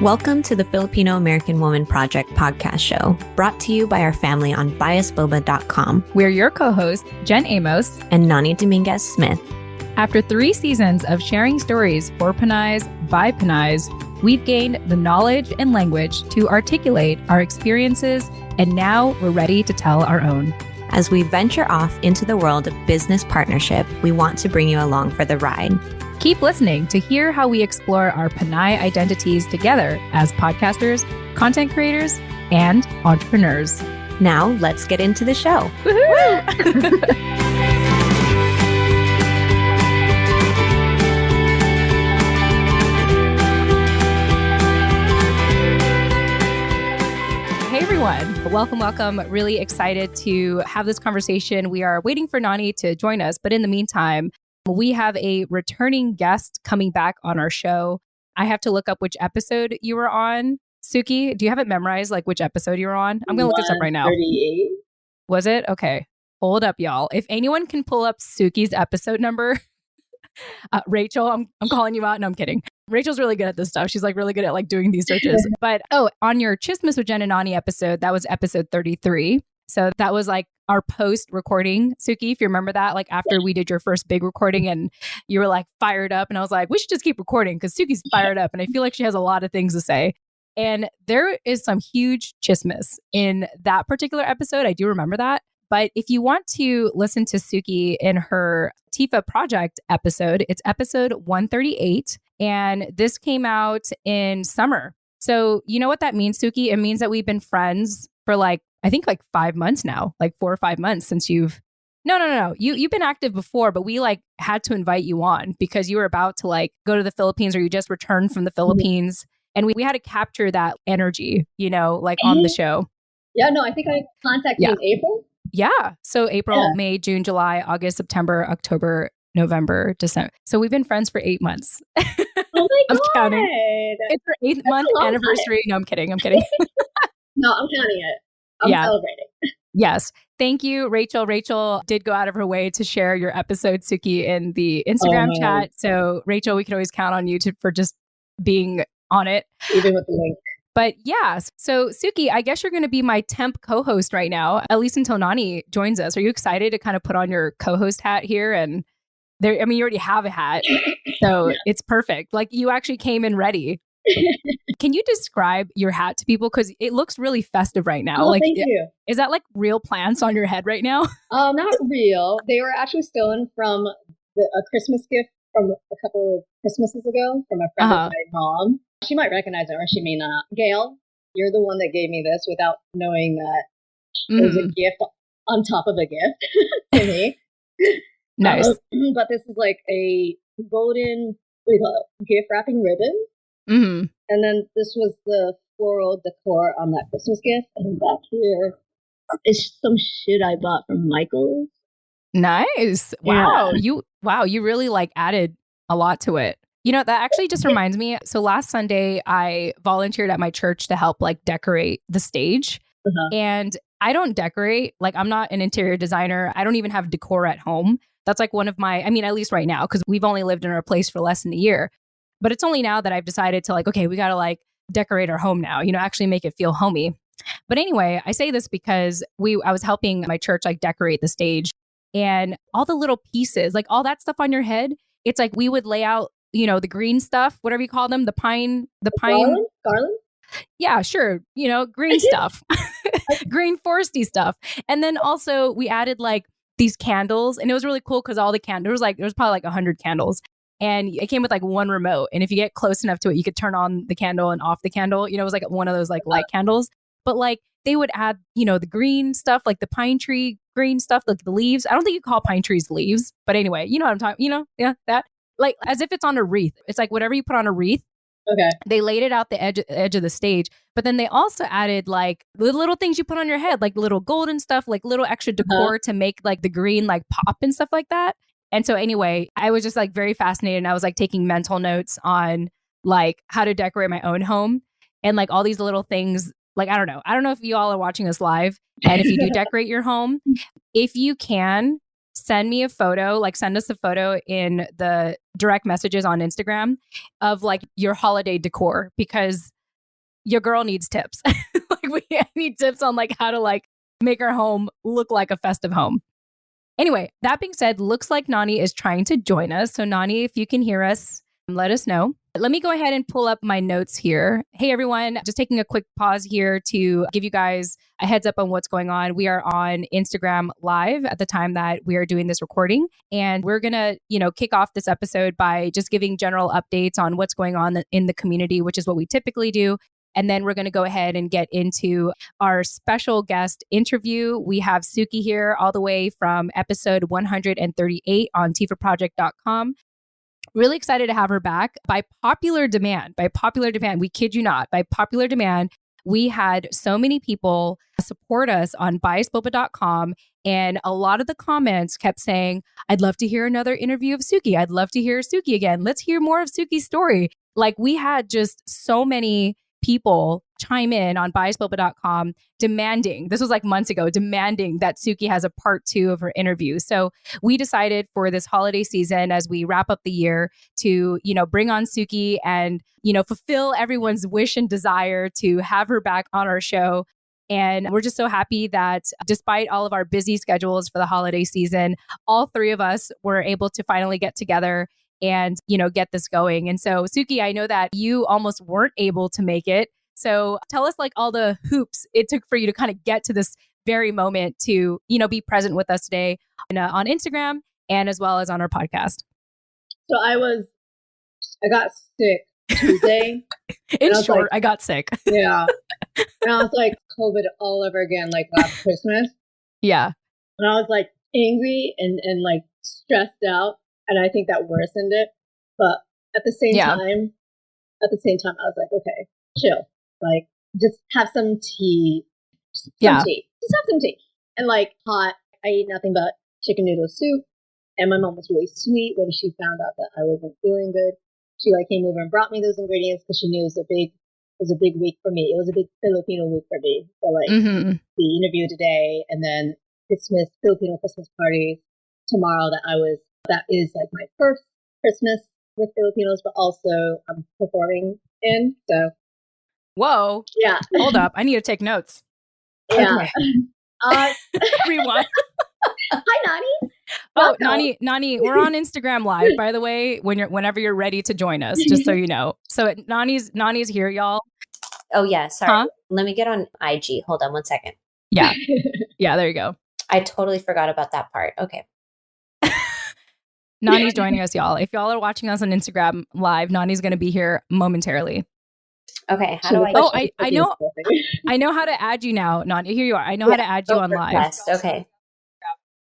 Welcome to the Filipino American Woman Project podcast show, brought to you by our family on biasboba.com. We're your co-hosts, Jen Amos and Nani Dominguez-Smith. After 3 seasons of sharing stories for Pinays by Pinays, we've gained the knowledge and language to articulate our experiences, and now we're ready to tell our own. As we venture off into the world of business partnership, we want to bring you along for the ride. Keep listening to hear how we explore our Pinay identities together as podcasters, content creators, and entrepreneurs. Now, let's get into the show. Hey everyone, welcome. Really excited to have this conversation. We are waiting for Nani to join us, but in the meantime, we have a returning guest coming back on our show. I have to look up which episode you were on. Tsuki, do you have it memorized, like which episode you were on? I'm going to look this up right now. 38. Was it? Okay. Hold up, y'all. If anyone can pull up Tsuki's episode number, Rachel, I'm calling you out. No, I'm kidding. Rachel's really good at this stuff. She's like really good at like doing these searches. But on your Chismis with Jen and Nani episode, that was episode 33. So that was like our post recording, Tsuki, if you remember that, like after we did your first big recording and you were like fired up. And I was like, we should just keep recording because Tsuki's fired up. And I feel like she has a lot of things to say. And there is some huge chismis in that particular episode. I do remember that. But if you want to listen to Tsuki in her TFAW Project episode, it's episode 138. And this came out in summer. So you know what that means, Tsuki? It means that we've been friends for I think 5 months now, like 4 or 5 months since you've... No. You've been active before, but we had to invite you on because you were about to go to the Philippines or you just returned from the Philippines. And we had to capture that energy, on the show. Yeah, no, I think I contacted you in April. Yeah. So April, May, June, July, August, September, October, November, December. So we've been friends for 8 months. Oh my God. I'm counting. It's our 8th month anniversary. No, I'm kidding. No, I'm counting it. I'm celebrating. Yes. Thank you, Rachel. Rachel did go out of her way to share your episode, Tsuki, in the Instagram chat. So Rachel, we can always count on you for just being on it. Even with the link. But yeah, so Tsuki, I guess you're going to be my temp co-host right now, at least until Nani joins us. Are you excited to kind of put on your co-host hat here? And you already have a hat, so it's perfect. You actually came in ready. Can you describe your hat to people? Because it looks really festive right now. Oh, thank you. Is that real plants on your head right now? Not real. They were actually stolen from a Christmas gift from a couple of Christmases ago from a friend of my mom. She might recognize it or she may not. Gail, you're the one that gave me this without knowing that it was a gift on top of a gift to me. Nice. But this is a golden gift wrapping ribbon. Mm-hmm. And then this was the floral decor on that Christmas gift. And back here is some shit I bought from Michael's. Nice. Wow. You really added a lot to it. That actually just reminds me. So last Sunday, I volunteered at my church to help decorate the stage. And I don't decorate. I'm not an interior designer. I don't even have decor at home. That's one of my, at least right now, because we've only lived in our place for less than a year. But it's only now that I've decided to okay, we got to decorate our home now, actually make it feel homey. But anyway, I say this because I was helping my church decorate the stage and all the little pieces, all that stuff on your head. It's we would lay out, the green stuff, whatever you call them, the pine. Garland? Yeah, sure. Green stuff, green foresty stuff. And then also we added these candles and it was really cool because all the candles, there was probably 100 candles. And it came with one remote. And if you get close enough to it, you could turn on the candle and off the candle. It was one of those light candles. But they would add, the green stuff, the pine tree green stuff, the leaves. I don't think you call pine trees leaves. But anyway, you know what I'm talking, that. As if it's on a wreath. It's whatever you put on a wreath. Okay. They laid it out the edge of the stage. But then they also added the little things you put on your head, little golden stuff, little extra decor to make the green pop and stuff like that. And so anyway, I was just very fascinated and I was taking mental notes on how to decorate my own home and all these little things. I don't know if you all are watching this live and if you do decorate your home, if you can send me a photo, send us a photo in the direct messages on Instagram of your holiday decor because your girl needs tips. I need tips on like how to like make our home look like a festive home. Anyway, that being said, looks like Nani is trying to join us. So Nani, if you can hear us, let us know. Let me go ahead and pull up my notes here. Hey, everyone, just taking a quick pause here to give you guys a heads up on what's going on. We are on Instagram Live at the time that we are doing this recording. And we're going to, kick off this episode by just giving general updates on what's going on in the community, which is what we typically do. And then we're going to go ahead and get into our special guest interview. We have Tsuki here all the way from episode 138 on TFAWproject.com. Really excited to have her back. By popular demand, we kid you not, by popular demand, we had so many people support us on biasboba.com. And a lot of the comments kept saying, I'd love to hear another interview of Tsuki. I'd love to hear Tsuki again. Let's hear more of Tsuki's story. Like we had just so many people chime in on biasboba.com demanding, this was like months ago, demanding that Tsuki has a part 2 of her interview. So we decided for this holiday season, as we wrap up the year, to, bring on Tsuki and, fulfill everyone's wish and desire to have her back on our show. And we're just so happy that despite all of our busy schedules for the holiday season, all 3 of us were able to finally get together and, get this going. And so, Tsuki, I know that you almost weren't able to make it. So tell us like all the hoops it took for you to kind of get to this very moment to, be present with us today on Instagram and as well as on our podcast. So I got sick Tuesday. In short, I got sick. Yeah. And I was like COVID all over again, like last Christmas. Yeah. And I was like angry and like stressed out. And I think that worsened it. But at the same time, I was like, okay, chill. Like, just have some tea. Just have some tea. And like hot, I ate nothing but chicken noodle soup. And my mom was really sweet when she found out that I wasn't feeling good. She like came over and brought me those ingredients because she knew it was a big week for me. It was a big Filipino week for me. So like the interview today and then Filipino Christmas party tomorrow that is like my first Christmas with Filipinos, but also I'm performing in. So, whoa, yeah, hold up, I need to take notes. Yeah, Rewind. Hi, Nani. Oh, Nani, we're on Instagram Live, by the way. Whenever you're ready to join us, just so you know. So Nani's here, y'all. Oh yeah, sorry. Huh? Let me get on IG. Hold on 1 second. Yeah, there you go. I totally forgot about that part. Okay. Nani's joining us, y'all. If y'all are watching us on Instagram Live, Nani's going to be here momentarily. Okay. How do I? Oh, I know. I know how to add you now, Nani. Here you are. I know how to add you on request. Live. Okay.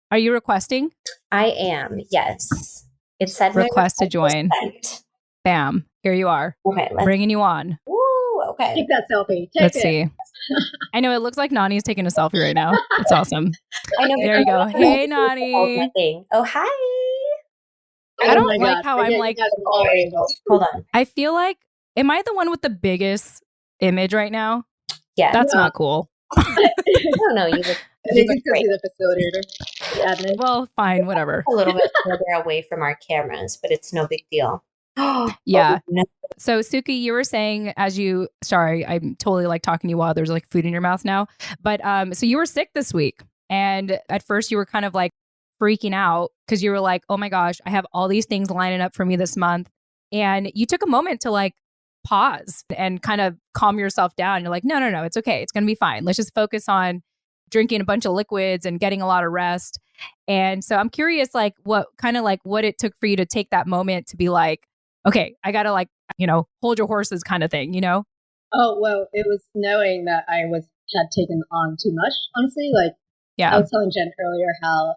Are you requesting? I am. Yes. It said request to join. Sent. Bam. Here you are. Okay. Bringing you on. Ooh. Okay. Take that selfie. Let's see. I know it looks like Nani's taking a selfie right now. It's awesome. I know. There you go. Hey, Nani. Oh, hi. I don't like how I'm like, hold on. I feel like, am I the one with the biggest image right now? Yeah. That's not cool. No, no, you look great. The facilitator. Well, fine, whatever. A little bit further away from our cameras, but it's no big deal. Yeah. Oh, no. So Tsuki, you were saying sorry, I'm totally like talking to you while there's like food in your mouth now. But so you were sick this week. And at first you were kind of like freaking out because you were like, oh my gosh, I have all these things lining up for me this month. And you took a moment to like pause and kind of calm yourself down. You're like, no, it's okay. It's going to be fine. Let's just focus on drinking a bunch of liquids and getting a lot of rest. And so I'm curious, like what it took for you to take that moment to be like, okay, I got to like, hold your horses kind of thing, Oh, well, it was knowing that I had taken on too much, honestly. Like, yeah. I was telling Jen earlier how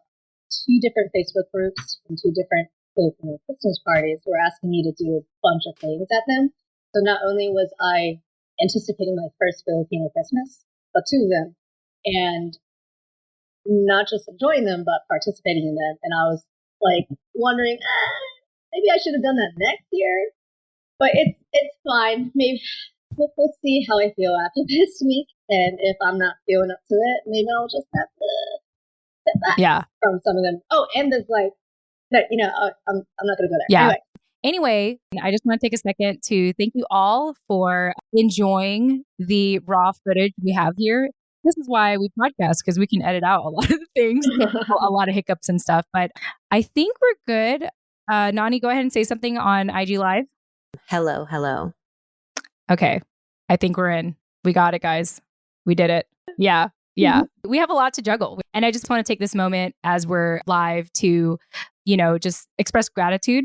2 different Facebook groups from 2 different Filipino Christmas parties were asking me to do a bunch of things at them. So not only was I anticipating my first Filipino Christmas, but 2 of them. And not just enjoying them, but participating in them. And I was like wondering, maybe I should have done that next year. But it's fine. Maybe we'll see how I feel after this week. And if I'm not feeling up to it, maybe I'll just have to step back from some of them. Oh, and there's like, I'm not going to go there. Yeah. Anyway. Anyway, I just want to take a second to thank you all for enjoying the raw footage we have here. This is why we podcast, because we can edit out a lot of the things, a lot of hiccups and stuff. But I think we're good. Nani, go ahead and say something on IG Live. Hello, hello. Okay. I think we're in. We got it, guys. We did it. Yeah. We have a lot to juggle. And I just want to take this moment as we're live to, just express gratitude,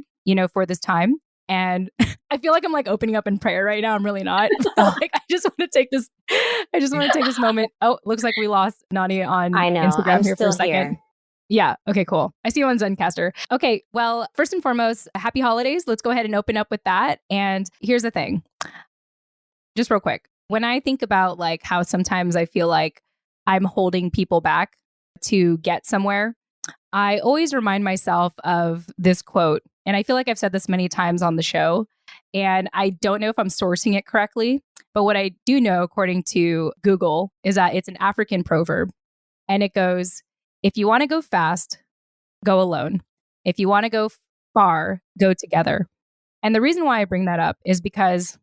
for this time. And I feel like I'm like opening up in prayer right now. I'm really not. I just want to take this moment. Oh, looks like we lost Nani on Instagram I'm here for a second. Here. Yeah. Okay, cool. I see you on Zencaster. Okay. Well, first and foremost, happy holidays. Let's go ahead and open up with that. And here's the thing. Just real quick. When I think about like how sometimes I feel like I'm holding people back to get somewhere, I always remind myself of this quote. And I feel like I've said this many times on the show, and I don't know if I'm sourcing it correctly, but what I do know, according to Google, is that it's an African proverb. And it goes, if you want to go fast, go alone. If you want to go far, go together. And the reason why I bring that up is because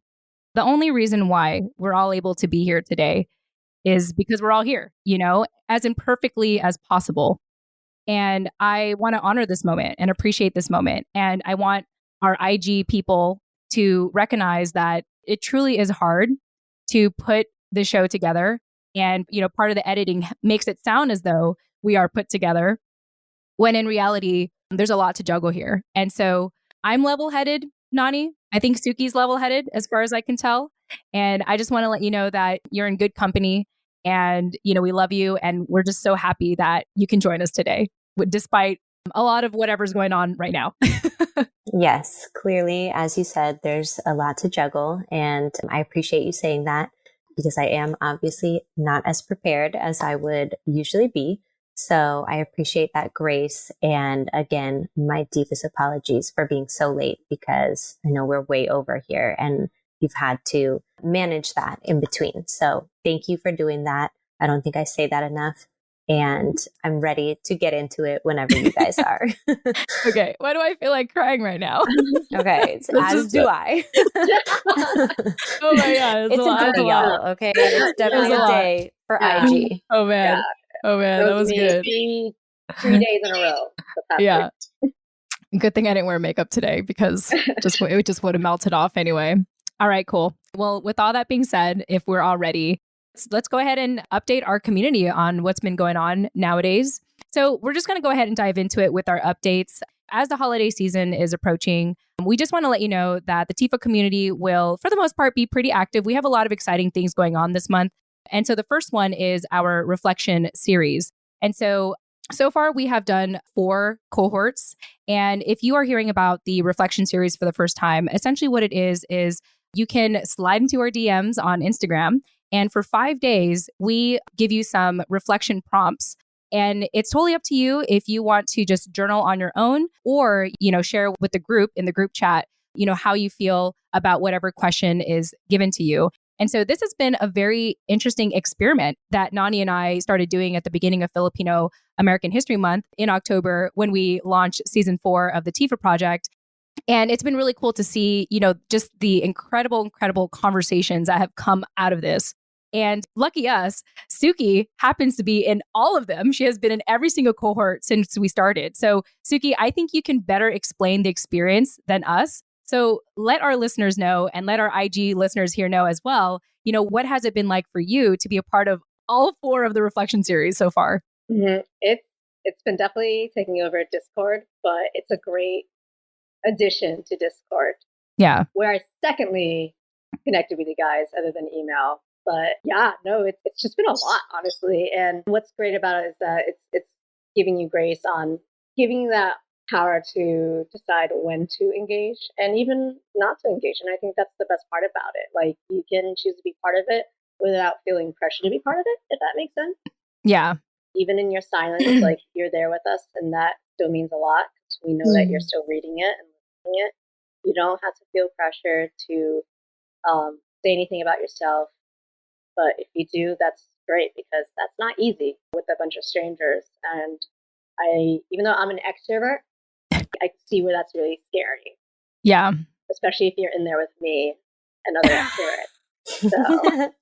the only reason why we're all able to be here today is because we're all here, as imperfectly as possible. And I want to honor this moment and appreciate this moment. And I want our IG people to recognize that it truly is hard to put the show together. And, part of the editing makes it sound as though we are put together, when in reality, there's a lot to juggle here. And so I'm level-headed, Nani. I think Tsuki's level-headed as far as I can tell. And I just want to let you know that you're in good company. And, we love you. And we're just so happy that you can join us today, despite a lot of whatever's going on right now. Yes, clearly, as you said, there's a lot to juggle. And I appreciate you saying that, because I am obviously not as prepared as I would usually be. So I appreciate that grace. And again, my deepest apologies for being so late, because I know we're way over here and you've had to manage that in between. So thank you for doing that. I don't think I say that enough. And I'm ready to get into it whenever you guys are. Okay. Why do I feel like crying right now? Okay. As do I. Oh my God. It's a day, y'all. Okay. It's definitely a day for IG. Oh man. Yeah. Oh man. That was good. 3 days in a row. Yeah. Good thing I didn't wear makeup today, because it just would have melted off anyway. All right, cool. Well, with all that being said, if we're all ready, let's go ahead and update our community on what's been going on nowadays. So we're just going to go ahead and dive into it with our updates. As the holiday season is approaching, we just want to let you know that the TFAW community will, for the most part, be pretty active. We have a lot of exciting things going on this month. And so the first one is our reflection series. And so far, we have done 4 cohorts. And if you are hearing about the reflection series for the first time, essentially what it is you can slide into our DMs on Instagram. And for 5 days, we give you some reflection prompts. And it's totally up to you if you want to just journal on your own, or, share with the group in the group chat, how you feel about whatever question is given to you. And so this has been a very interesting experiment that Nani and I started doing at the beginning of Filipino American History Month in October, when we launched season 4 of the TFAW Project. And it's been really cool to see, just the incredible conversations that have come out of this. And lucky us, Tsuki happens to be in all of them. She has been in every single cohort since we started. So Tsuki, I think you can better explain the experience than us. So let our listeners know, and let our IG listeners here know as well, what has it been like for you to be a part of all 4 of the reflection series so far? Mm-hmm. It's been definitely taking over Discord, but it's a great addition to Discord. Yeah. Where I secondly connected with you guys, other than email. But yeah, no, it's just been a lot, honestly. And what's great about it is that it's giving you grace on giving you that power to decide when to engage and even not to engage. And I think that's the best part about it. Like, you can choose to be part of it without feeling pressure to be part of it, if that makes sense. Yeah. Even in your silence, like, you're there with us, and that still means a lot, because we know that you're still reading it and listening it. You don't have to feel pressure to say anything about yourself. But if you do, that's great, because that's not easy with a bunch of strangers. And even though I'm an extrovert, I see where that's really scary. Yeah. especially if you're in there with me and other spirits. So.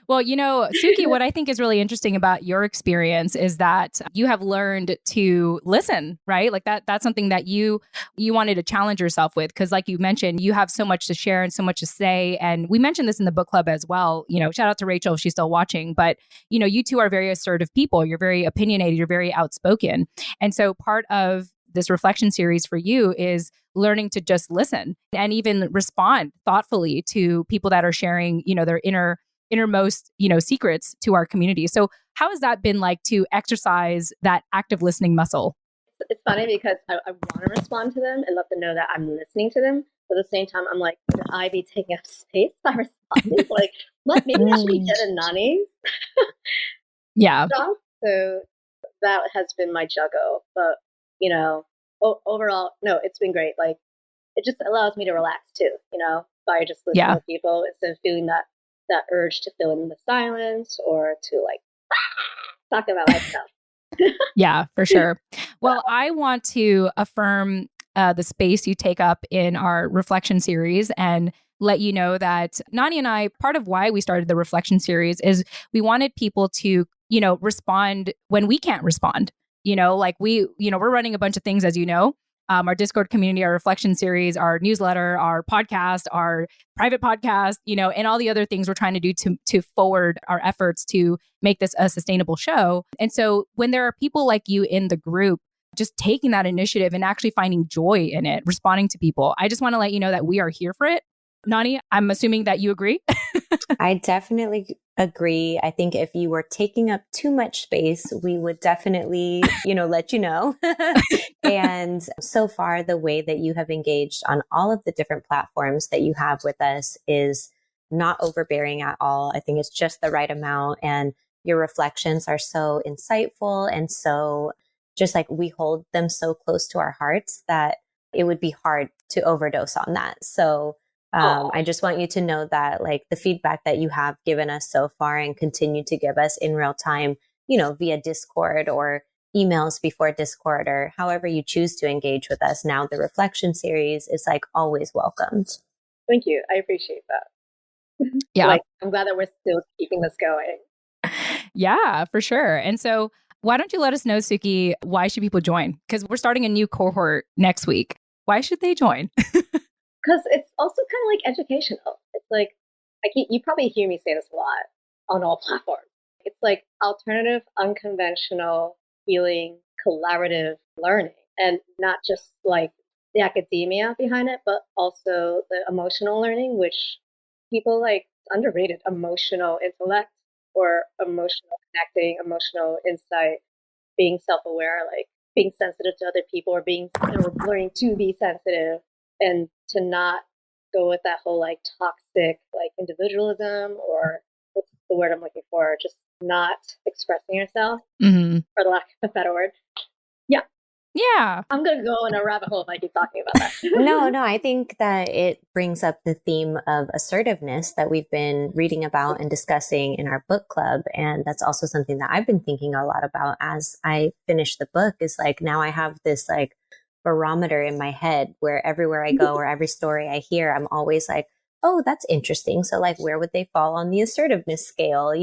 Well, Tsuki, what I think is really interesting about your experience is that you have learned to listen, right? Like that's something that you wanted to challenge yourself with. Cause like you mentioned, you have so much to share and so much to say. And we mentioned this in the book club as well. Shout out to Rachel if she's still watching, but you two are very assertive people. You're very opinionated. You're very outspoken. And so part of this reflection series for you is learning to just listen and even respond thoughtfully to people that are sharing, their innermost, secrets to our community. So how has that been like to exercise that active listening muscle? It's funny because I want to respond to them and let them know that I'm listening to them. But at the same time, I'm like, could I be taking up space by responding? Like, what? Maybe I should be dead and Nani. Yeah. So that has been my juggle. But, overall, no, it's been great. Like, it just allows me to relax too, by just listening to people instead of feeling that urge to fill in the silence or to like talk about my stuff. Yeah, for sure. Well, I want to affirm the space you take up in our reflection series and let you know that Nani and I, part of why we started the reflection series is we wanted people to, respond when we can't respond. Like we're running a bunch of things, as you know. Our Discord community, our reflection series, our newsletter, our podcast, our private podcast, and all the other things we're trying to do to forward our efforts to make this a sustainable show. And so when there are people like you in the group, just taking that initiative and actually finding joy in it, responding to people, I just want to let you know that we are here for it. Nani, I'm assuming that you agree. I definitely agree. I think if you were taking up too much space, we would definitely, let you know. And so far, the way that you have engaged on all of the different platforms that you have with us is not overbearing at all. I think it's just the right amount. And your reflections are so insightful. And so just like we hold them so close to our hearts that it would be hard to overdose on that. So I just want you to know that like the feedback that you have given us so far and continue to give us in real time, via Discord or emails before Discord or however you choose to engage with us. Now the reflection series is like always welcomed. Thank you. I appreciate that. Yeah. Like, I'm glad that we're still keeping this going. Yeah, for sure. And so why don't you let us know, Tsuki, why should people join? Because we're starting a new cohort next week. Why should they join? Because it's also kind of like educational. It's like, you probably hear me say this a lot on all platforms. It's like alternative, unconventional, healing, collaborative learning. And not just like the academia behind it, but also the emotional learning, which people like underrated emotional intellect or emotional connecting, emotional insight, being self-aware, like being sensitive to other people or learning to be sensitive and to not go with that whole like toxic like individualism or what's the word I'm looking for, just not expressing yourself, for the lack of a better word. Yeah, I'm gonna go in a rabbit hole if I keep talking about that. No, I think that it brings up the theme of assertiveness that we've been reading about and discussing in our book club. And that's also something that I've been thinking a lot about as I finish the book is like, now I have this like barometer in my head where everywhere I go or every story I hear, I'm always like, oh, that's interesting. So like, where would they fall on the assertiveness scale,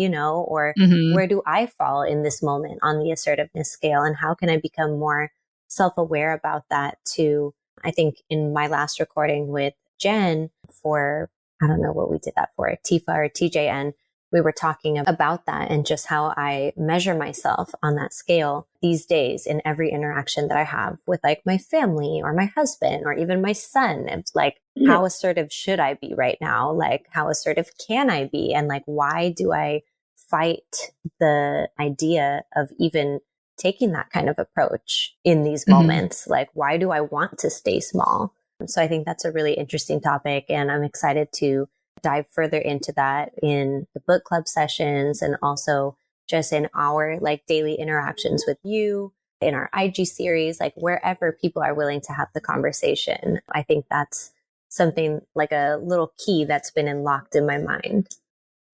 or where do I fall in this moment on the assertiveness scale? And how can I become more self-aware about that too? I think in my last recording with Jen for, I don't know what we did that for, TIFA or TJN, we were talking about that and just how I measure myself on that scale these days in every interaction that I have with like my family or my husband or even my son. It's like, how assertive should I be right now? Like, how assertive can I be? And like, why do I fight the idea of even taking that kind of approach in these moments? Like, why do I want to stay small? So I think that's a really interesting topic. And I'm excited to dive further into that in the book club sessions and also just in our like daily interactions with you in our IG series, like wherever people are willing to have the conversation. I think that's something like a little key that's been unlocked in my mind.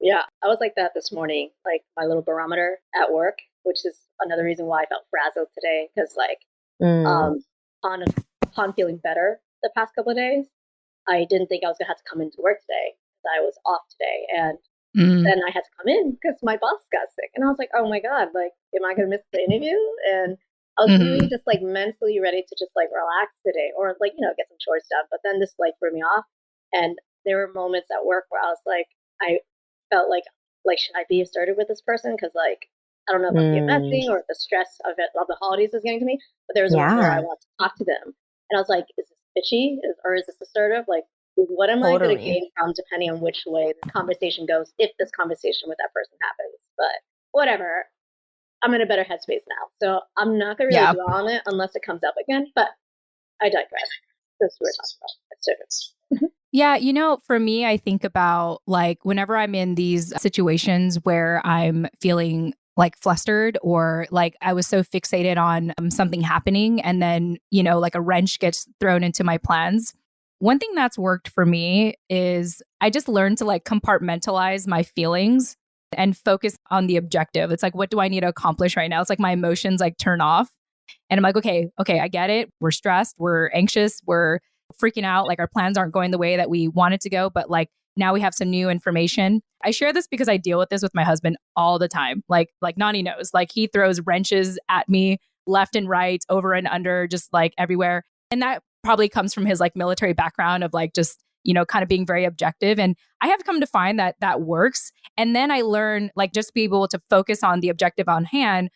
Yeah, I was like that this morning, like my little barometer at work, which is another reason why I felt frazzled today. Because like upon feeling better the past couple of days, I didn't think I was going to have to come into work today because I was off today. And then I had to come in because my boss got sick. And I was like, oh my God, like, am I going to miss the interview? And I was really just like mentally ready to just like relax today or like, get some chores done. But then this like threw me off. And there were moments at work where I was like, I felt like, should I be assertive with this person? Because like, I don't know if I'm PMSing or the stress of the holidays is getting to me. But there was one where I wanted to talk to them. And I was like, is this bitchy or is this assertive? Like, what am I going to gain from depending on which way the conversation goes, if this conversation with that person happens? But whatever, I'm in a better headspace now. So I'm not going to really dwell on it unless it comes up again. But I digress. That's what we're talking about. Assertive. Yeah, for me, I think about like whenever I'm in these situations where I'm feeling like flustered or like I was so fixated on something happening and then, like a wrench gets thrown into my plans. One thing that's worked for me is I just learned to like compartmentalize my feelings and focus on the objective. It's like, what do I need to accomplish right now? It's like my emotions like turn off and I'm like, okay, I get it. We're stressed. We're anxious. We're freaking out. Like our plans aren't going the way that we want it to go. But like now we have some new information. I share this because I deal with this with my husband all the time. Like Nani knows, like he throws wrenches at me left and right, over and under, just like everywhere. And that probably comes from his like military background of like just, kind of being very objective. And I have come to find that that works. And then I learn like just be able to focus on the objective on hand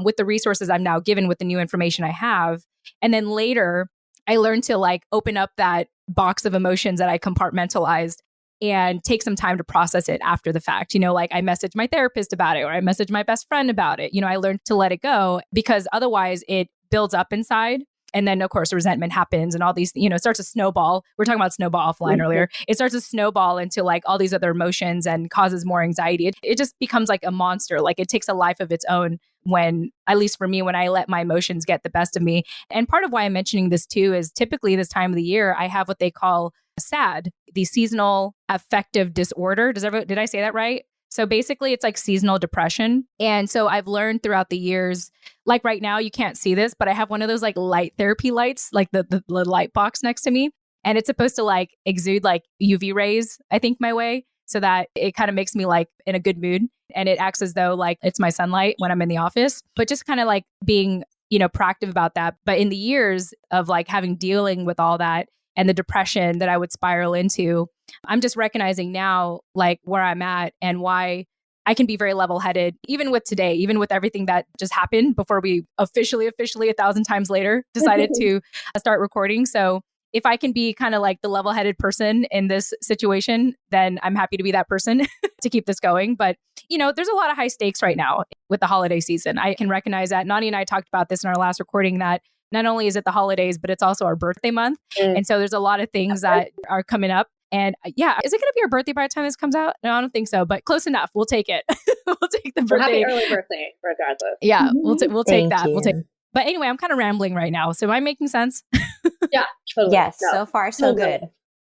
with the resources I'm now given with the new information I have. And then later I learned to like open up that box of emotions that I compartmentalized and take some time to process it after the fact. Like I messaged my therapist about it or I messaged my best friend about it. I learned to let it go because otherwise it builds up inside. And then, of course, resentment happens and all these, it starts to snowball. We're talking about snowball offline earlier. It starts to snowball into like all these other emotions and causes more anxiety. It just becomes like a monster. Like it takes a life of its own when, at least for me, when I let my emotions get the best of me. And part of why I'm mentioning this too is typically this time of the year, I have what they call SAD, the seasonal affective disorder. Did I say that right? So basically it's like seasonal depression. And so I've learned throughout the years, like right now, you can't see this, but I have one of those like light therapy lights, like the light box next to me. And it's supposed to like exude like UV rays, I think my way, so that it kind of makes me like in a good mood. And it acts as though like it's my sunlight when I'm in the office, but just kind of like being, proactive about that. But in the years of like dealing with all that and the depression that I would spiral into, I'm just recognizing now like where I'm at and why I can be very level-headed, even with today, even with everything that just happened before we officially 1,000 times later decided to start recording. So if I can be kind of like the level-headed person in this situation, then I'm happy to be that person to keep this going. But, there's a lot of high stakes right now with the holiday season. I can recognize that. Nani and I talked about this in our last recording that not only is it the holidays, but it's also our birthday month. And so there's a lot of things that are coming up. And yeah, is it going to be our birthday by the time this comes out? No, I don't think so, but close enough. We'll take it. We'll take the birthday. Happy early birthday, regardless. Yeah, we'll take that. You. We'll take. But anyway, I'm kind of rambling right now. So am I making sense? Yeah, totally. Yes, so far so good.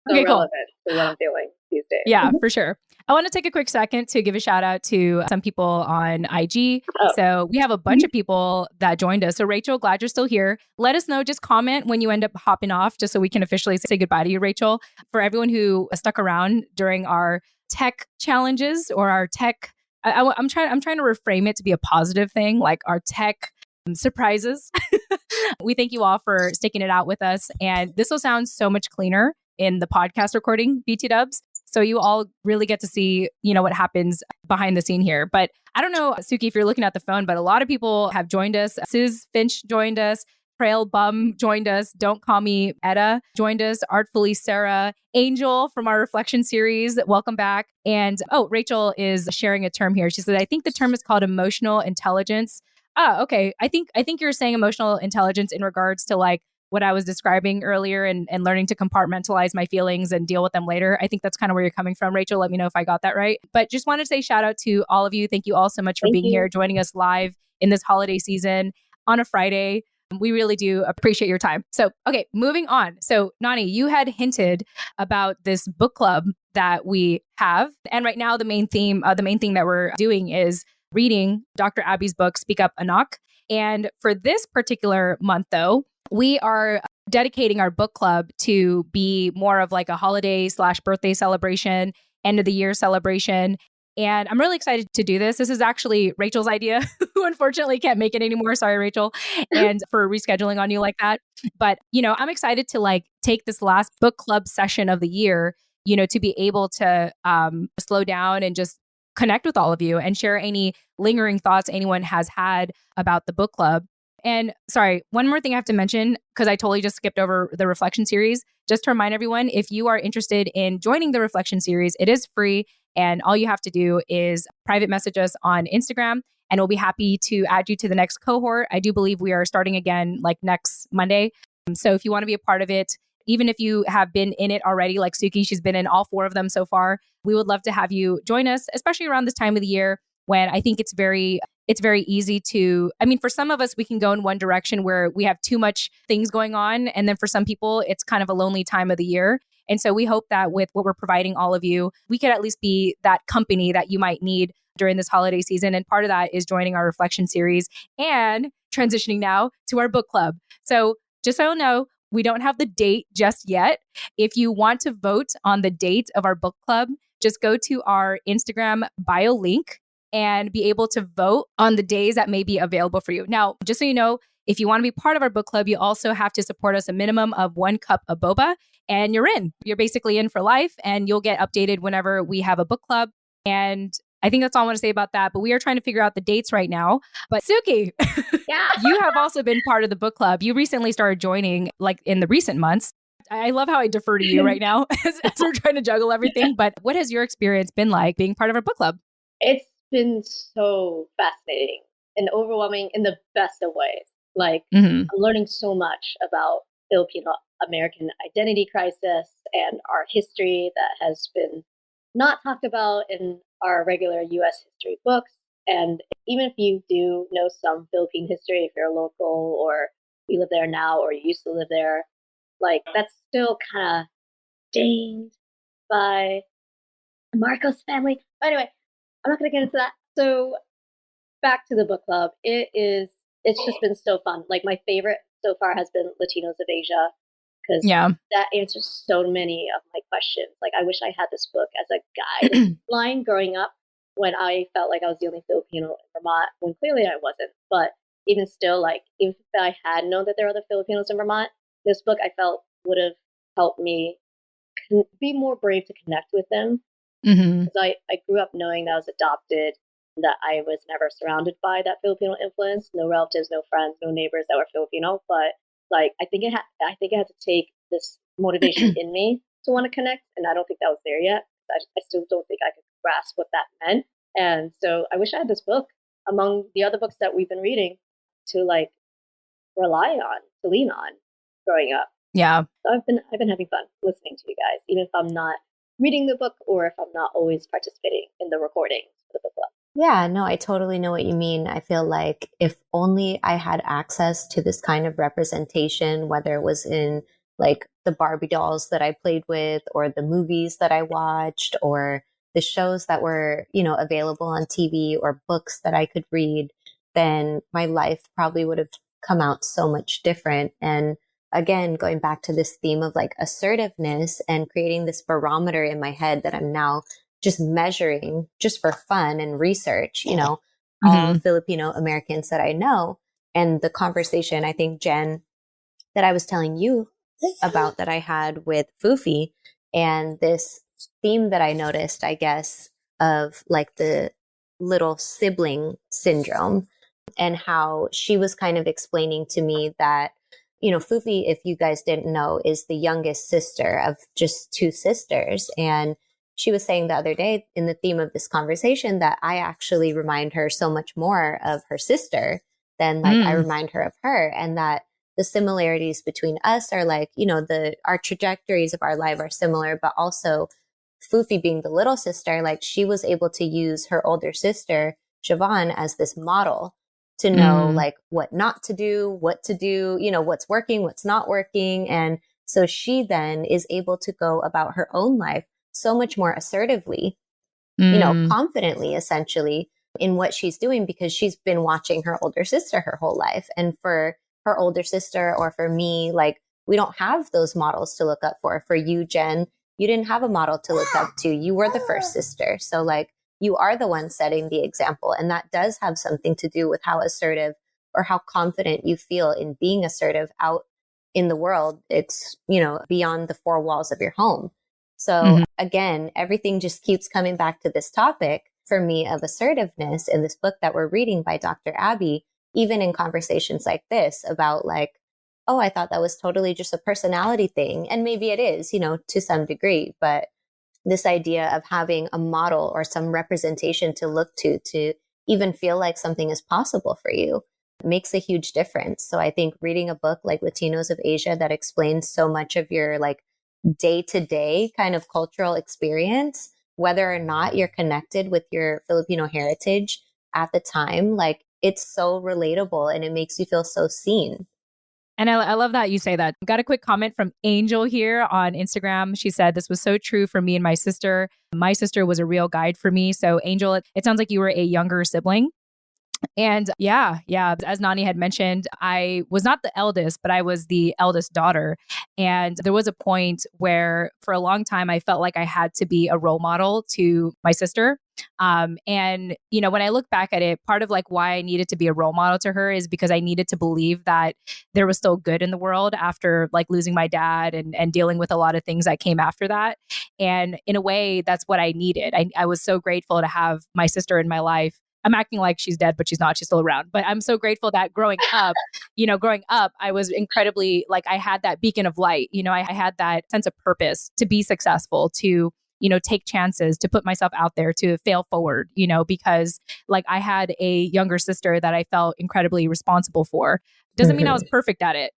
So okay, cool. Relevant to what I'm feeling these days. Yeah, for sure. I want to take a quick second to give a shout out to some people on IG. So we have a bunch of people that joined us. So Rachel, glad you're still here. Let us know, just comment when you end up hopping off, just so we can officially say goodbye to you, Rachel. For everyone who stuck around during our tech challenges or our tech, I'm trying to reframe it to be a positive thing, like our tech surprises. We thank you all for sticking it out with us. And this will sound so much cleaner in the podcast recording, BT Dubs. So you all really get to see, what happens behind the scene here. But I don't know, Tsuki, if you're looking at the phone, but a lot of people have joined us. Suze Finch joined us. Trail Bum joined us. Don't Call Me Etta joined us. Artfully Sarah. Angel from our reflection series. Welcome back. And Rachel is sharing a term here. She said, I think the term is called emotional intelligence. Okay. I think you're saying emotional intelligence in regards to like what I was describing earlier and learning to compartmentalize my feelings and deal with them later. I think that's kind of where you're coming from, Rachel. Let me know if I got that right. But just wanted to say shout out to all of you. Thank you all so much for being here, joining us live in this holiday season on a Friday. We really do appreciate your time. So, okay, moving on. So, Nani, you had hinted about this book club that we have. And right now, the main thing that we're doing is reading Dr. Abby's book, Speak Up, Anak. And for this particular month, though, we are dedicating our book club to be more of like a holiday/birthday celebration, end of the year celebration. And I'm really excited to do this. This is actually Rachel's idea, who unfortunately can't make it anymore. Sorry, Rachel, and for rescheduling on you like that. But, I'm excited to like take this last book club session of the year, to be able to slow down and just connect with all of you and share any lingering thoughts anyone has had about the book club. And sorry, one more thing I have to mention, because I totally just skipped over the reflection series. Just to remind everyone, if you are interested in joining the reflection series, it is free. And all you have to do is private message us on Instagram, and we'll be happy to add you to the next cohort. I do believe we are starting again like next Monday. So if you want to be a part of it, even if you have been in it already, like Tsuki, she's been in all 4 of them so far, we would love to have you join us, especially around this time of the year when I think it's very easy to, for some of us, we can go in one direction where we have too much things going on. And then for some people, it's kind of a lonely time of the year. And so we hope that with what we're providing all of you, we could at least be that company that you might need during this holiday season. And part of that is joining our reflection series and transitioning now to our book club. So just so you know, we don't have the date just yet. If you want to vote on the date of our book club, just go to our Instagram bio link and be able to vote on the days that may be available for you. Now, just so you know, if you want to be part of our book club, you also have to support us a minimum of 1 cup of boba, and you're in. You're basically in for life, and you'll get updated whenever we have a book club. And I think that's all I want to say about that. But we are trying to figure out the dates right now. But Tsuki, Yeah. you have also been part of the book club. You recently started joining like in the recent months. I love how I defer to you right now as we're trying to juggle everything. But what has your experience been like being part of our book club? It's been so fascinating and overwhelming in the best of ways. Like, I'm learning so much about Filipino American identity crisis and our history that has been not talked about in our regular US history books. And even if you do know some Philippine history, if you're local or you live there now or you used to live there, like that's still kind of dinged by the Marcos family. But anyway, I'm not going to get into that. So back to the book club. It's just been so fun. Like my favorite so far has been Latinos of Asia, because that answers so many of my questions. Like I wish I had this book as a guideline growing up when I felt like I was the only Filipino in Vermont, when clearly I wasn't. But even still, like if I had known that there were other Filipinos in Vermont, this book I felt would have helped me be more brave to connect with them. Because I grew up knowing that I was adopted, that I was never surrounded by that Filipino influence, no relatives, no friends, no neighbors that were Filipino. But like I think it had to take this motivation in me to want to connect, and I don't think that was there yet. I still don't think I could grasp what that meant. And so I wish I had this book among the other books that we've been reading to like rely on, to lean on growing up. Yeah. So I've been having fun listening to you guys, even if I'm not reading the book or if I'm not always participating in the recordings for the book club. Yeah, no, I totally know what you mean. I feel like if only I had access to this kind of representation, whether it was in like the Barbie dolls that I played with or the movies that I watched or the shows that were, available on TV or books that I could read, then my life probably would have come out so much different. And again, going back to this theme of like assertiveness and creating this barometer in my head that I'm now just measuring just for fun and research, all Filipino Americans that I know. And the conversation, I think, Jen, that I was telling you about that I had with Fufi, and this theme that I noticed, I guess, of like the little sibling syndrome, and how she was kind of explaining to me that, Fufi, if you guys didn't know, is the youngest sister of just 2 sisters. And she was saying the other day in the theme of this conversation that I actually remind her so much more of her sister than like I remind her of her, and that the similarities between us are like, our trajectories of our life are similar, but also Fufi being the little sister, like she was able to use her older sister, Siobhan, as this model to know like what not to do, what to do, what's working, what's not working. And so she then is able to go about her own life so much more assertively, confidently, essentially, in what she's doing, because she's been watching her older sister her whole life. And for her older sister, or for me, like we don't have those models to look up for. For you, Jen, you didn't have a model to look up to. You were the first sister. So like, you are the one setting the example. And that does have something to do with how assertive or how confident you feel in being assertive out in the world. It's, beyond the four walls of your home. So again, everything just keeps coming back to this topic for me of assertiveness in this book that we're reading by Dr. Abby, even in conversations like this about like, oh, I thought that was totally just a personality thing. And maybe it is, to some degree, but this idea of having a model or some representation to look to even feel like something is possible for you makes a huge difference. So I think reading a book like Latinos of Asia that explains so much of your like day-to-day kind of cultural experience, whether or not you're connected with your Filipino heritage at the time, like it's so relatable and it makes you feel so seen. And I love that you say that. Got a quick comment from Angel here on Instagram. She said, this was so true for me and my sister. My sister was a real guide for me. So Angel, it sounds like you were a younger sibling. And yeah, as Nani had mentioned, I was not the eldest, but I was the eldest daughter. And there was a point where for a long time, I felt like I had to be a role model to my sister. And, when I look back at it, part of like why I needed to be a role model to her is because I needed to believe that there was still good in the world after like losing my dad and dealing with a lot of things that came after that. And in a way, that's what I needed. I was so grateful to have my sister in my life. I'm acting like she's dead, but she's not. She's still around. But I'm so grateful that growing up, I was incredibly like I had that beacon of light. I had that sense of purpose to be successful, to take chances, to put myself out there, to fail forward, because like I had a younger sister that I felt incredibly responsible for. Doesn't mean I was perfect at it,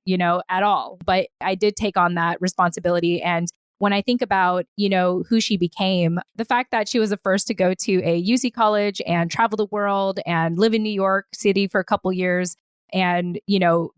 at all. But I did take on that responsibility. And when I think about, who she became, the fact that she was the first to go to a UC college and travel the world and live in New York City for a couple years and,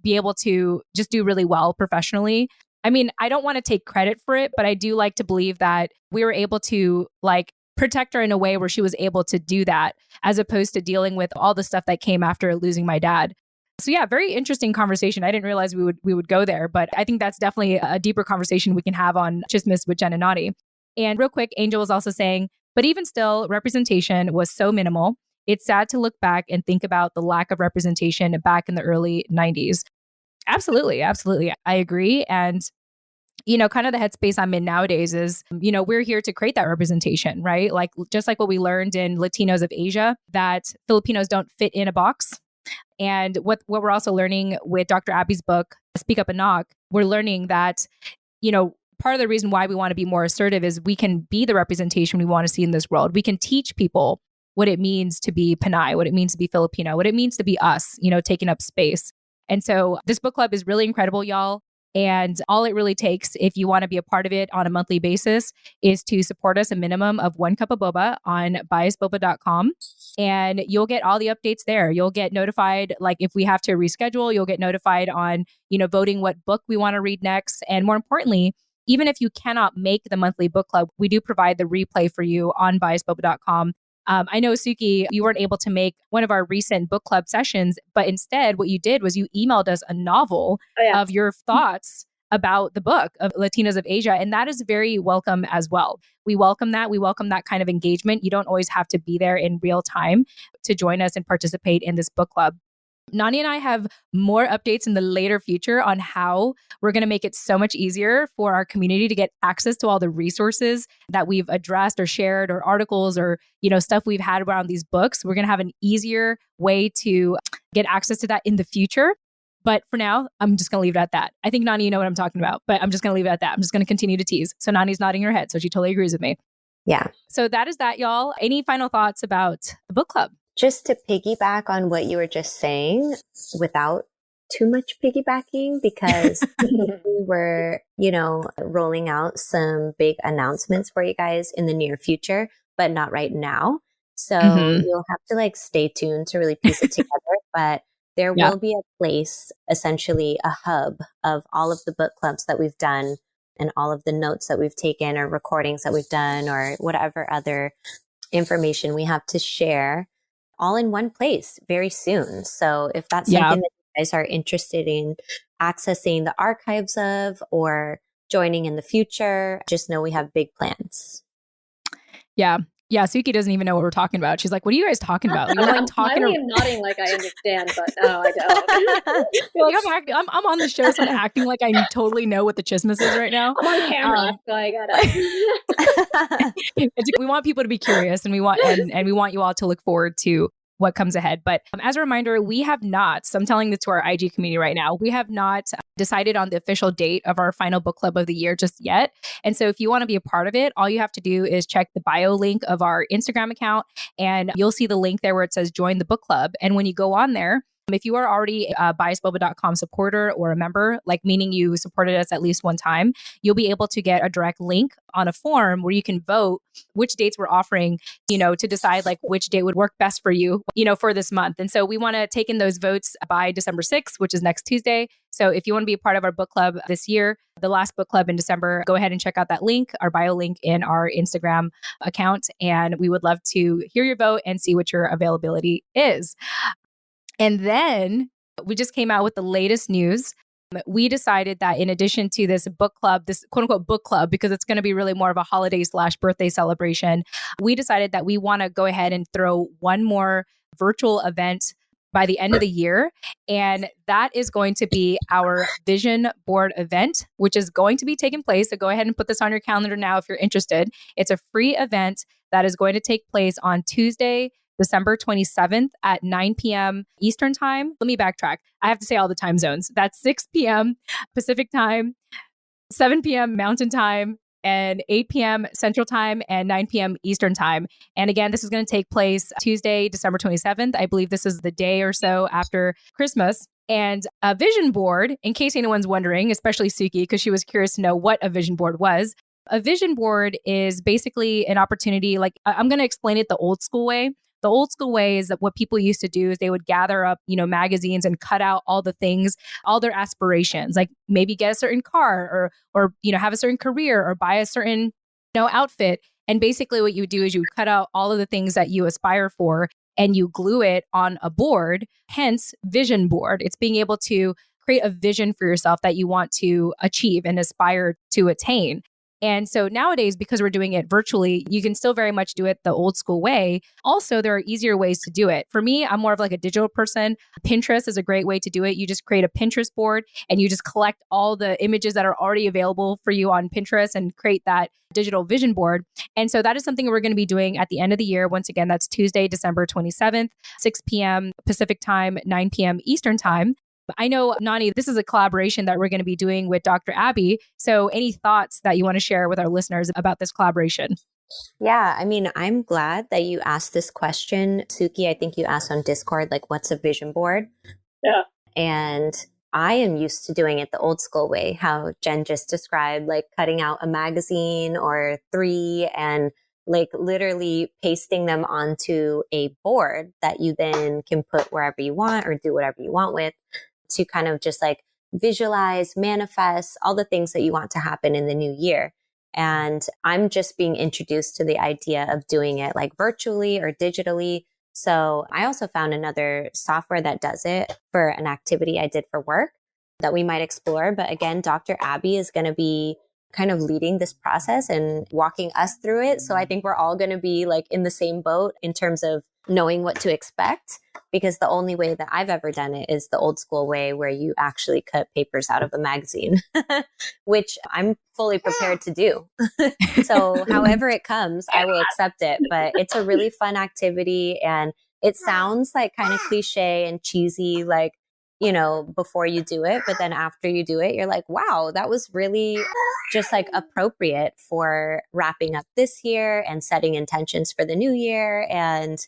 be able to just do really well professionally. I mean, I don't want to take credit for it, but I do like to believe that we were able to like protect her in a way where she was able to do that as opposed to dealing with all the stuff that came after losing my dad. So yeah, very interesting conversation. I didn't realize we would go there, but I think that's definitely a deeper conversation we can have on Chismis with Jen and Nani. And real quick, Angel was also saying, but even still, representation was so minimal. It's sad to look back and think about the lack of representation back in the early 90s. Absolutely. I agree. And kind of the headspace I'm in nowadays is, we're here to create that representation, right? Like, just like what we learned in Latinos of Asia, that Filipinos don't fit in a box. And what we're also learning with Dr. Abby's book, Speak Up and Knock, we're learning that, part of the reason why we want to be more assertive is we can be the representation we want to see in this world. We can teach people what it means to be Pinay, what it means to be Filipino, what it means to be us, taking up space. And so this book club is really incredible, y'all. And all it really takes, if you want to be a part of it on a monthly basis, is to support us a minimum of 1 cup of boba on biasboba.com. And you'll get all the updates there. You'll get notified, like if we have to reschedule, you'll get notified on, voting what book we want to read next. And more importantly, even if you cannot make the monthly book club, we do provide the replay for you on biasboba.com. I know, Tsuki, you weren't able to make one of our recent book club sessions, but instead what you did was you emailed us a novel of your thoughts about the book of Latinos of Asia. And that is very welcome as well. We welcome that. We welcome that kind of engagement. You don't always have to be there in real time to join us and participate in this book club. Nani and I have more updates in the later future on how we're going to make it so much easier for our community to get access to all the resources that we've addressed or shared or articles or, stuff we've had around these books. We're going to have an easier way to get access to that in the future. But for now, I'm just going to leave it at that. I think, Nani, you know what I'm talking about, but I'm just going to leave it at that. I'm just going to continue to tease. So Nani's nodding her head. So she totally agrees with me. Yeah. So that is that, y'all. Any final thoughts about the book club? Just to piggyback on what you were just saying without too much piggybacking, because we were, rolling out some big announcements for you guys in the near future, but not right now. So you'll have to stay tuned to really piece it together. But there will be a place, essentially a hub of all of the book clubs that we've done and all of the notes that we've taken or recordings that we've done or whatever other information we have to share all in one place very soon. So if that's something that you guys are interested in accessing the archives of or joining in the future, just know we have big plans. Yeah. Yeah, Tsuki doesn't even know what we're talking about. She's like, what are you guys talking about? You're like I'm talking. smiling and nodding like I understand, but no, I don't. Yeah, I'm on the show, so I'm acting like I totally know what the chismis is right now. I'm on camera, so I gotta. We want people to be curious, and we want you all to look forward to what comes ahead. But as a reminder, we have not, so I'm telling this to our IG community right now, we have not decided on the official date of our final book club of the year just yet. And so if you want to be a part of it, all you have to do is check the bio link of our Instagram account, and you'll see the link there where it says join the book club. And when you go on there, if you are already a biasboba.com supporter or a member, like meaning you supported us at least one time, you'll be able to get a direct link on a form where you can vote which dates we're offering, to decide like which date would work best for you, for this month. And so we want to take in those votes by December 6th, which is next Tuesday. So if you want to be a part of our book club this year, the last book club in December, go ahead and check out that link, our bio link in our Instagram account. And we would love to hear your vote and see what your availability is. And then we just came out with the latest news. We decided that in addition to this book club, this quote unquote book club, because it's going to be really more of a holiday/birthday celebration, we decided that we want to go ahead and throw one more virtual event by the end of the year. And that is going to be our vision board event, which is going to be taking place. So go ahead and put this on your calendar now if you're interested. It's a free event that is going to take place on Tuesday, December 27th at 9 p.m. Eastern time. Let me backtrack. I have to say all the time zones. That's 6 p.m. Pacific time, 7 p.m. Mountain time, and 8 p.m. Central time, and 9 p.m. Eastern time. And again, this is going to take place Tuesday, December 27th. I believe this is the day or so after Christmas. And a vision board, in case anyone's wondering, especially Tsuki, because she was curious to know what a vision board was. A vision board is basically an opportunity, like I'm going to explain it the old school way. The old school way is that what people used to do is they would gather up, magazines and cut out all the things, all their aspirations, like maybe get a certain car or have a certain career or buy a certain, outfit. And basically what you do is you cut out all of the things that you aspire for and you glue it on a board, hence vision board. It's being able to create a vision for yourself that you want to achieve and aspire to attain. And so nowadays, because we're doing it virtually, you can still very much do it the old school way. Also, there are easier ways to do it. For me, I'm more of like a digital person. Pinterest is a great way to do it. You just create a Pinterest board and you just collect all the images that are already available for you on Pinterest and create that digital vision board. And so that is something we're going to be doing at the end of the year. Once again, that's Tuesday, December 27th, 6 p.m. Pacific time, 9 p.m. Eastern time. I know, Nani, this is a collaboration that we're going to be doing with Dr. Abby. So any thoughts that you want to share with our listeners about this collaboration? Yeah, I mean, I'm glad that you asked this question. Tsuki, I think you asked on Discord, like, what's a vision board? Yeah. And I am used to doing it the old school way, how Jen just described, like cutting out a magazine or 3 and like literally pasting them onto a board that you then can put wherever you want or do whatever you want with, to kind of just like visualize, manifest all the things that you want to happen in the new year. And I'm just being introduced to the idea of doing it like virtually or digitally. So I also found another software that does it for an activity I did for work that we might explore. But again, Dr. Abby is going to be kind of leading this process and walking us through it. So I think we're all going to be like in the same boat in terms of knowing what to expect, because the only way that I've ever done it is the old school way where you actually cut papers out of a magazine, which I'm fully prepared to do. So however it comes, I will accept it. But it's a really fun activity and it sounds like kind of cliche and cheesy, like, before you do it. But then after you do it, you're like, wow, that was really just like appropriate for wrapping up this year and setting intentions for the new year. And,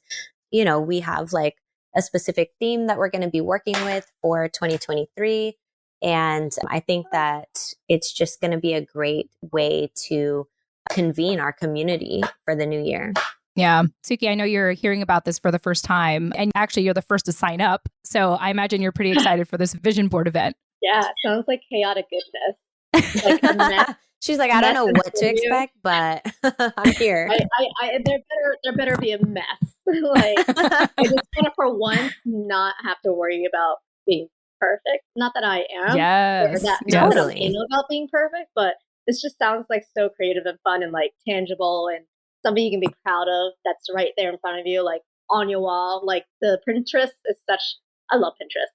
we have like a specific theme that we're going to be working with for 2023. And I think that it's just going to be a great way to convene our community for the new year. Yeah. Tsuki, I know you're hearing about this for the first time, and actually you're the first to sign up. So I imagine you're pretty excited for this vision board event. Yeah, it sounds like chaotic goodness. Like a mess. She's like, I don't know what to expect, but I'm here. There better be a mess. Like, I just want to, for once, not have to worry about being perfect. Not that I am, or Yes. that Yes. not that I'm Totally. anal about being perfect, but this just sounds like so creative and fun and like tangible and something you can be proud of that's right there in front of you, like on your wall. Like the Pinterest is such, I love Pinterest,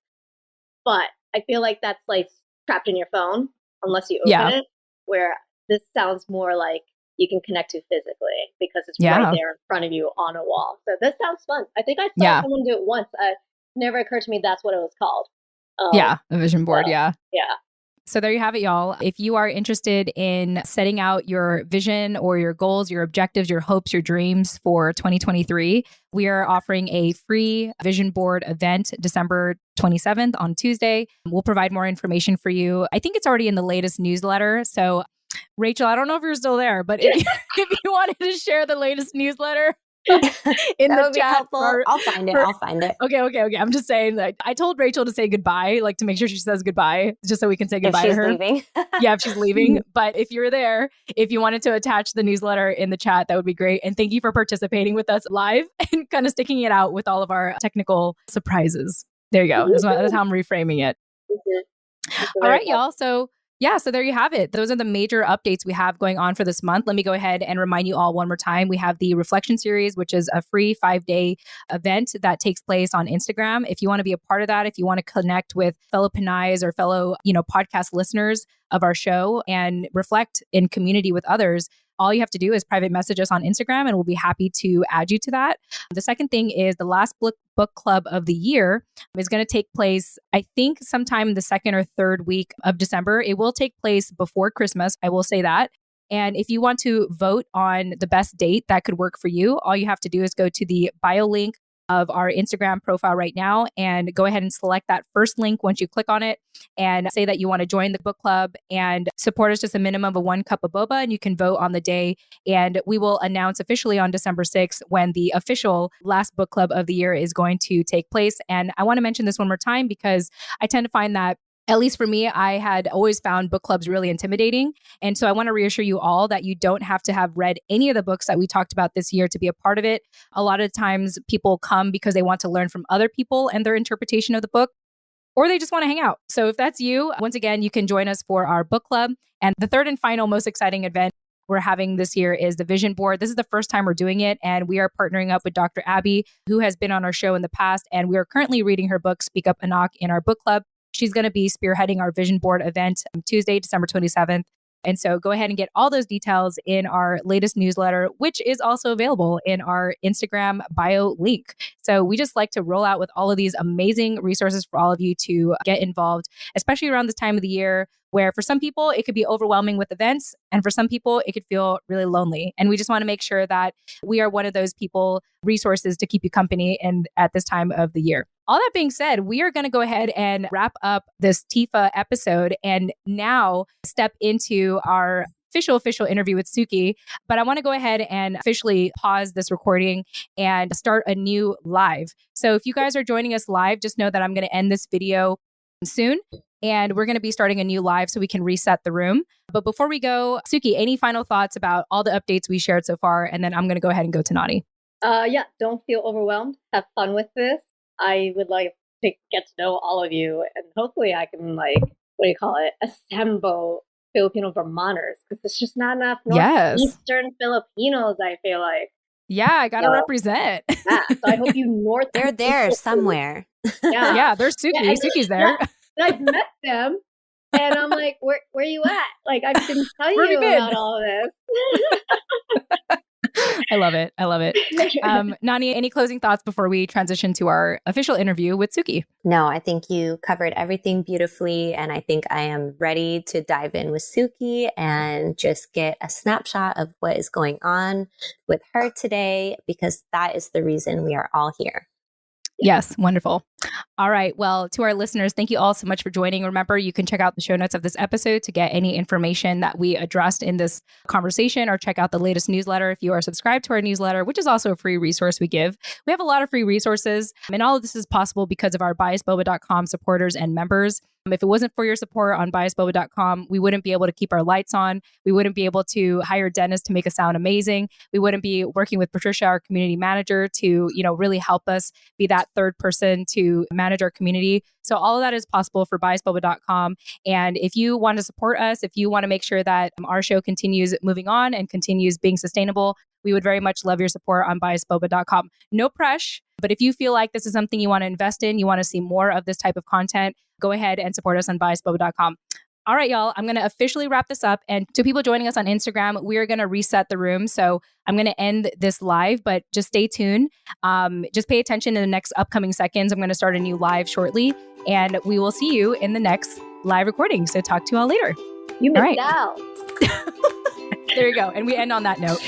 but I feel like that's like trapped in your phone unless you open Yeah. it, where this sounds more like you can connect to physically because it's right Yeah. there in front of you on a wall. So this sounds fun. I think I saw Yeah. someone do it once. Never occurred to me that's what it was called. Yeah. A vision board. So, Yeah. yeah. So there you have it, y'all. If you are interested in setting out your vision or your goals, your objectives, your hopes, your dreams for 2023, we are offering a free vision board event December 27th on Tuesday. We'll provide more information for you. I think it's already in the latest newsletter. So Rachel, I don't know if you're still there, but if you wanted to share the latest newsletter in That the would be chat helpful. I'll find it. I'll find it. Okay. I'm just saying that I told Rachel to say goodbye, like to make sure she says goodbye, just so we can say If goodbye to she's her. leaving. Yeah, if she's leaving. But if you're there, if you wanted to attach the newsletter in the chat, that would be great. And thank you for participating with us live and kind of sticking it out with all of our technical surprises. There you go. That's how I'm reframing it. All right, y'all. So there you have it. Those are the major updates we have going on for this month. Let me go ahead and remind you all one more time. We have the Reflection Series, which is a free 5-day event that takes place on Instagram. If you want to be a part of that, if you want to connect with fellow Pinay's or fellow, podcast listeners of our show and reflect in community with others, all you have to do is private message us on Instagram and we'll be happy to add you to that. The second thing is the last book club of the year is going to take place, I think, sometime the second or third week of December. It will take place before Christmas. I will say that. And if you want to vote on the best date that could work for you, all you have to do is go to the bio link of our Instagram profile right now and go ahead and select that first link once you click on it and say that you want to join the book club and support us just a minimum of 1 cup of boba, and you can vote on the day. And we will announce officially on December 6th when the official last book club of the year is going to take place. And I want to mention this one more time because I tend to find that, at least for me, I had always found book clubs really intimidating. And so I want to reassure you all that you don't have to have read any of the books that we talked about this year to be a part of it. A lot of times people come because they want to learn from other people and their interpretation of the book, or they just want to hang out. So if that's you, once again, you can join us for our book club. And the third and final most exciting event we're having this year is the Vision Board. This is the first time we're doing it, and we are partnering up with Dr. Abby, who has been on our show in the past, and we are currently reading her book, Speak Up Anak, in our book club. She's going to be spearheading our Vision Board event Tuesday, December 27th. And so go ahead and get all those details in our latest newsletter, which is also available in our Instagram bio link. So we just like to roll out with all of these amazing resources for all of you to get involved, especially around this time of the year where for some people it could be overwhelming with events, and for some people it could feel really lonely. And we just want to make sure that we are one of those people, resources to keep you company and at this time of the year. All that being said, we are going to go ahead and wrap up this TFAW episode and now step into our official interview with Tsuki. But I want to go ahead and officially pause this recording and start a new live. So if you guys are joining us live, just know that I'm going to end this video soon. And we're going to be starting a new live so we can reset the room. But before we go, Tsuki, any final thoughts about all the updates we shared so far? And then I'm going to go ahead and go to Nani. Don't feel overwhelmed. Have fun with this. I would like to get to know all of you, and hopefully I can assemble Filipino Vermonters, because there's just not enough Northeastern Filipinos, I feel like. Yeah, I got to represent. So I hope you They're there somewhere. Yeah, there's Tsuki. Yeah, Tsuki's there. Yeah. I've met them, and I'm like, where you at? Like, I've been telling you about all of this. I love it. Nani, any closing thoughts before we transition to our official interview with Tsuki? No, I think you covered everything beautifully. And I think I am ready to dive in with Tsuki and just get a snapshot of what is going on with her today, because that is the reason we are all here. Yes, wonderful. All right. Well, to our listeners, thank you all so much for joining. Remember, you can check out the show notes of this episode to get any information that we addressed in this conversation, or check out the latest newsletter if you are subscribed to our newsletter, which is also a free resource we give. We have a lot of free resources, and all of this is possible because of our biasboba.com supporters and members. If it wasn't for your support on biasboba.com, we wouldn't be able to keep our lights on. We wouldn't be able to hire Dennis to make us sound amazing. We wouldn't be working with Patricia, our community manager, to, really help us be that third person to manage our community. So all of that is possible for biasboba.com. And if you want to support us, if you want to make sure that our show continues moving on and continues being sustainable, we would very much love your support on biasboba.com. No pressure, but if you feel like this is something you want to invest in, you want to see more of this type of content, go ahead and support us on biasboba.com. All right, y'all, I'm going to officially wrap this up. And to people joining us on Instagram, we're going to reset the room. So I'm going to end this live, but just stay tuned. Just pay attention in the next upcoming seconds. I'm going to start a new live shortly, and we will see you in the next live recording. So talk to you all later. You missed out. There you go. And we end on that note.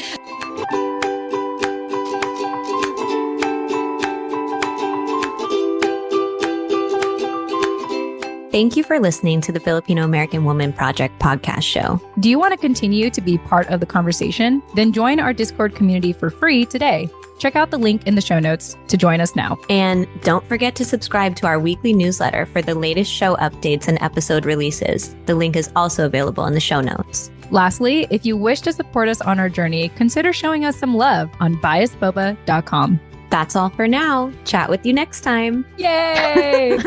Thank you for listening to the Filipino American Woman Project podcast show. Do you want to continue to be part of the conversation? Then join our Discord community for free today. Check out the link in the show notes to join us now. And don't forget to subscribe to our weekly newsletter for the latest show updates and episode releases. The link is also available in the show notes. Lastly, if you wish to support us on our journey, consider showing us some love on biasboba.com. That's all for now. Chat with you next time. Yay!